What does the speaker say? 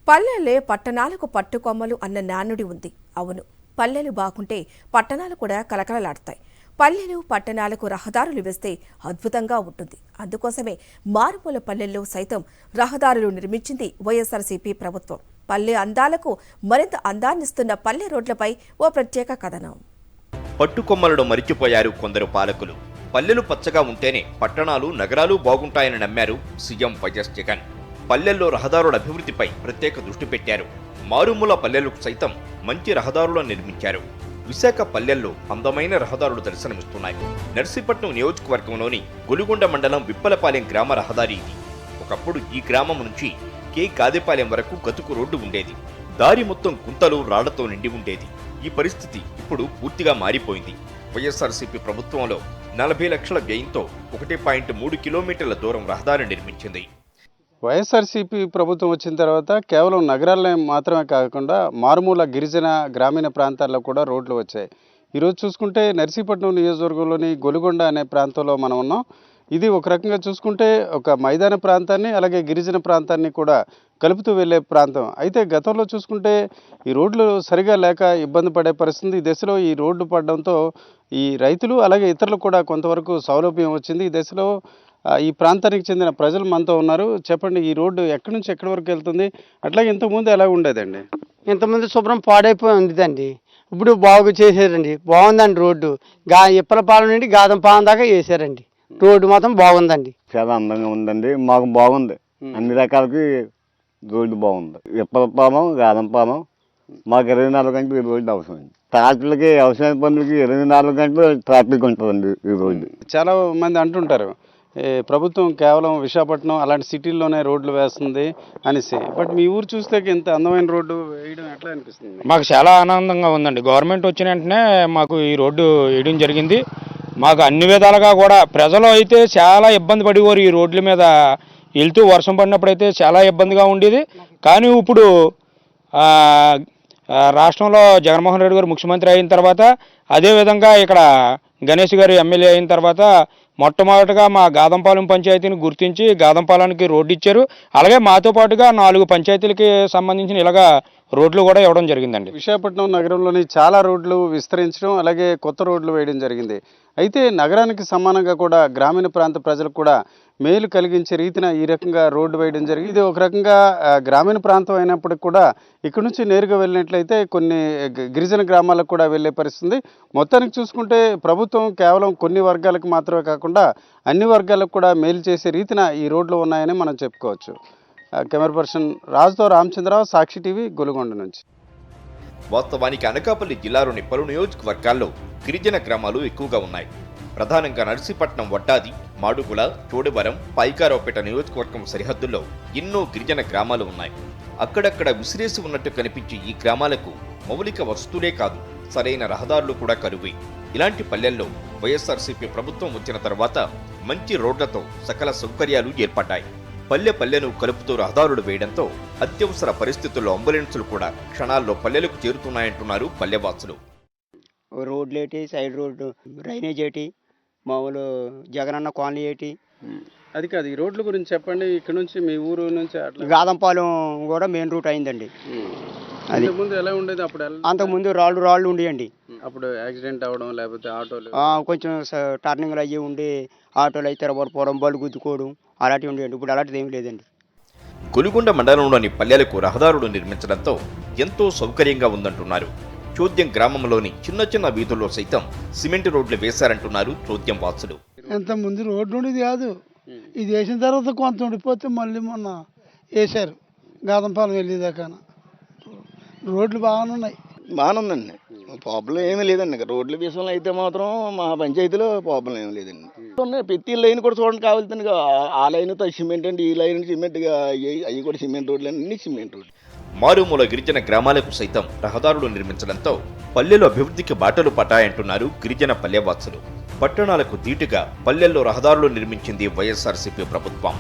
పల్లెలే పట్టణాలకు పట్టుకొమ్మలు అన్న నానుడి ఉంది. అవును, పల్లెలు బాగుంటే పట్టణాలు కూడా కలకలలాడతాయి. పల్లెలు పట్టణాలకు రహదారులు వేస్తే అద్భుతంగా ఉంటుంది. అందుకోసమే మారుమూల పల్లెల్లో సైతం రహదారులు నిర్మించింది వైఎస్ఆర్సీపీ ప్రభుత్వం. పల్లె అందాలకు మరింత అందాన్నిస్తున్న పల్లె రోడ్లపై ఓ ప్రత్యేక కథనం. పట్టుకొమ్మలను మరిచిపోయారు కొందరు పాలకులు. పల్లెలు పచ్చగా ఉంటేనే పట్టణాలు నగరాలు బాగుంటాయని నమ్మారు సీఎం వైఎస్ జగన్. పల్లెల్లో రహదారుల అభివృద్ధిపై ప్రత్యేక దృష్టి పెట్టారు. మారుమూల పల్లెలకు సైతం మంచి రహదారులను నిర్మించారు. విశాఖ పల్లెల్లో అందమైన రహదారులు దర్శనమిస్తున్నాయి. నర్సీపట్నం నియోజకవర్గంలోని గొలుగొండ మండలం విప్పలపాలెం గ్రామ రహదారి ఇది. ఒకప్పుడు ఈ గ్రామం నుంచి కే గాదెపాలెం వరకు గతుకు రోడ్డు ఉండేది. దారి మొత్తం గుంతలు రాళ్లతో నిండి ఉండేది. ఈ పరిస్థితి ఇప్పుడు పూర్తిగా మారిపోయింది. వైఎస్ఆర్సీపీ ప్రభుత్వంలో 40 లక్షల వ్యయంతో 1.3 కిలోమీటర్ల దూరం రహదారి నిర్మించింది. వైఎస్ఆర్సీపీ ప్రభుత్వం వచ్చిన తర్వాత కేవలం నగరాల్లో మాత్రమే కాకుండా మారుమూల గిరిజన గ్రామీణ ప్రాంతాల్లో కూడా రోడ్లు వచ్చాయి. ఈరోజు చూసుకుంటే నర్సీపట్నం నియోజకవర్గంలోని గొలుగొండ అనే ప్రాంతంలో మనం ఉన్నాం. ఇది ఒక రకంగా చూసుకుంటే ఒక మైదాన ప్రాంతాన్ని అలాగే గిరిజన ప్రాంతాన్ని కూడా కలుపుతూ వెళ్ళే ప్రాంతం. అయితే గతంలో చూసుకుంటే ఈ రోడ్లు సరిగా లేక ఇబ్బంది పడే పరిస్థితి. ఈ దశలో ఈ రోడ్డు పడడంతో ఈ రైతులు అలాగే ఇతరులు కూడా కొంతవరకు సౌలభ్యం వచ్చింది. ఈ దశలో ఈ ప్రాంతానికి చెందిన ప్రజలు మనతో ఉన్నారు. చెప్పండి, ఈ రోడ్డు ఎక్కడి నుంచి ఎక్కడి వరకు వెళ్తుంది, అట్లాగే ఇంతకుముందు ఎలా ఉండేదండి? ఇంతకుముందు శుభ్రం పాడైపోయి ఉందండి. ఇప్పుడు బాగు చేశారండి, బాగుందండి రోడ్డు. ఇప్పలపాలెం నుండి గాదంపాలెం దాకా వేసారండి. రోడ్డు మాత్రం బాగుందండి, చాలా అందంగా ఉందండి. మాకు బాగుంది, అన్ని రకాలకి రోడ్డు బాగుంది. ఇప్పలపాలెం గాదంపాలెం మాకు 24 గంటలు ఈ రోడ్డు అవసరం. ట్రాఫిక్లకి వ్యవసాయ పనులకి 24 గంటలు ట్రాఫిక్ ఉంటుందండి ఈ రోడ్డు. చాలా మంది అంటుంటారు ప్రభుత్వం కేవలం విశాఖపట్నం అలాంటి సిటీల్లోనే రోడ్లు వేస్తుంది అనేసి. బట్ మీ ఊరు చూస్తే ఇంత అందమైన రోడ్డు వేయడం ఎట్లా అనిపిస్తుంది? మాకు చాలా ఆనందంగా ఉందండి. గవర్నమెంట్ వచ్చిన వెంటనే మాకు ఈ రోడ్డు వేయడం జరిగింది. మాకు అన్ని విధాలుగా కూడా ప్రజలు అయితే చాలా ఇబ్బంది పడేవారు. ఈ రోడ్ల మీద వెళ్తూ వర్షం పడినప్పుడు అయితే చాలా ఇబ్బందిగా ఉండేది. కానీ ఇప్పుడు రాష్ట్రంలో జగన్మోహన్ రెడ్డి గారు ముఖ్యమంత్రి అయిన తర్వాత, అదేవిధంగా ఇక్కడ గణేష్ గారు ఎమ్మెల్యే అయిన తర్వాత మొట్టమొదటిగా మా గాదంపాలెం పంచాయతీని గుర్తించి గాదంపాలెంకి రోడ్డు ఇచ్చారు. అలాగే మాతో పాటుగా 4 పంచాయతీలకి సంబంధించిన ఇలాగా రోడ్లు కూడా ఇవ్వడం జరిగిందండి. విశాఖపట్నం నగరంలోని చాలా రోడ్లు విస్తరించడం అలాగే కొత్త రోడ్లు వేయడం జరిగింది. అయితే నగరానికి సమానంగా కూడా గ్రామీణ ప్రాంత ప్రజలకు కూడా మేలు కలిగించే రీతిన ఈ రకంగా రోడ్డు వేయడం జరిగింది. ఇది ఒక రకంగా గ్రామీణ ప్రాంతం అయినప్పటికి కూడా ఇక్కడ నుంచి నేరుగా వెళ్ళినట్లయితే కొన్ని గిరిజన గ్రామాలకు కూడా వెళ్ళే పరిస్థితి. మొత్తానికి చూసుకుంటే ప్రభుత్వం కేవలం కొన్ని వర్గాలకు మాత్రమే కాకుండా అన్ని వర్గాలకు కూడా మేలు చేసే రీతిన ఈ రోడ్లు ఉన్నాయని మనం చెప్పుకోవచ్చు. కెమెరా పర్సన్ రాజుతో రామచంద్రరావు, సాక్షి టీవీ, గొలుగొండ నుంచి. వాస్తవానికి అనకాపల్లి జిల్లాలోని పలు నియోజకవర్గాల్లో గిరిజన గ్రామాలు ఎక్కువగా ఉన్నాయి. ప్రధానంగా నర్సీపట్నం, వడ్డాది, మాడుగుల, చోడవరం, పాయికారావుపేట నియోజకవర్గం సరిహద్దుల్లో ఎన్నో గిరిజన గ్రామాలు ఉన్నాయి. అక్కడక్కడ విసిరేసి ఉన్నట్టు కనిపించే ఈ గ్రామాలకు మౌలిక వసతులే కాదు, సరైన రహదారులు కూడా కరువే. ఇలాంటి పల్లెల్లో వైఎస్ఆర్సీపీ ప్రభుత్వం వచ్చిన తర్వాత మంచి రోడ్లతో సకల సౌకర్యాలు ఏర్పడ్డాయి. పల్లెను కలుపుతూ రహదారులు వేయడంతో అత్యవసర పరిస్థితుల్లో అంబులెన్సులు కూడా క్షణాల్లో పల్లెలకు చేరుతున్నాయంటున్నారు పల్లెవాసులు. రోడ్లు ఏంటి, సైడ్ రోడ్డు, డ్రైనేజ్ ఏంటి, మామూలు జగనన్న కాలనీ ఏంటి. అది కాదు, ఈ రోడ్ల గురించి చెప్పండి. ఇక్కడ నుంచి మీ ఊరు నుంచి గాదంపాలెం కూడా మెయిన్ రూట్ అయిందండి. అది ముందు ఎలా ఉండేది? అప్పుడు అంతకుముందు రాళ్ళు ఉండేయండి. అప్పుడు యాక్సిడెంట్ అవ్వడం లేకపోతే ఆటోలు కొంచెం టర్నింగ్లు అయ్యి ఉండి ఆటోలు అయితే తిరగబడిపోవడం, బళ్ళు గుద్దుకోవడం అలాంటివి ఉండేయండి. ఇప్పుడు అలాంటిది ఏం లేదండి. గొలుగొండ మండలంలోని పల్లెలకు రహదారులు నిర్మించడంతో ఎంతో సౌకర్యంగా ఉందంటున్నారు. చోద్యం గ్రామంలోని చిన్న వీధుల్లో సైతం సిమెంట్ రోడ్లు వేశారంటున్నారు చోద్యం వాసులు. ఇంత ముందు రోడ్డు ఉండేది కాదు. ఇది వేసిన తర్వాత కొంత ఉండిపోతే మళ్ళీ మొన్న వేశారు గాదంపాలెం వెళ్ళేదాకా. రోడ్లు బాగానే ఉన్నాయి. బాగానే ఉందండి, ప్రాబ్లం ఏమీ లేదండి. రోడ్ల విషయంలో అయితే మాత్రం మా పంచాయతీలో ప్రాబ్లం ఏమీ లేదండి. ప్రతి లైన్ కూడా చూడండి కావాల్సింది. ఆ లైన్తో సిమెంట్ అండి, ఈ లైన్ సిమెంట్, అవి కూడా సిమెంట్ రోడ్లు, అన్ని సిమెంట్ రోడ్లు. మారుమూల గిరిజన గ్రామాలకు సైతం రహదారులు నిర్మించడంతో పల్లెలు అభివృద్ధికి బాటలు పట్టాయంటున్నారు గిరిజన పల్లెవాసులు. పట్టణాలకు ధీటుగా పల్లెల్లో రహదారులు నిర్మించింది వైఎస్ఆర్సీపీ ప్రభుత్వం.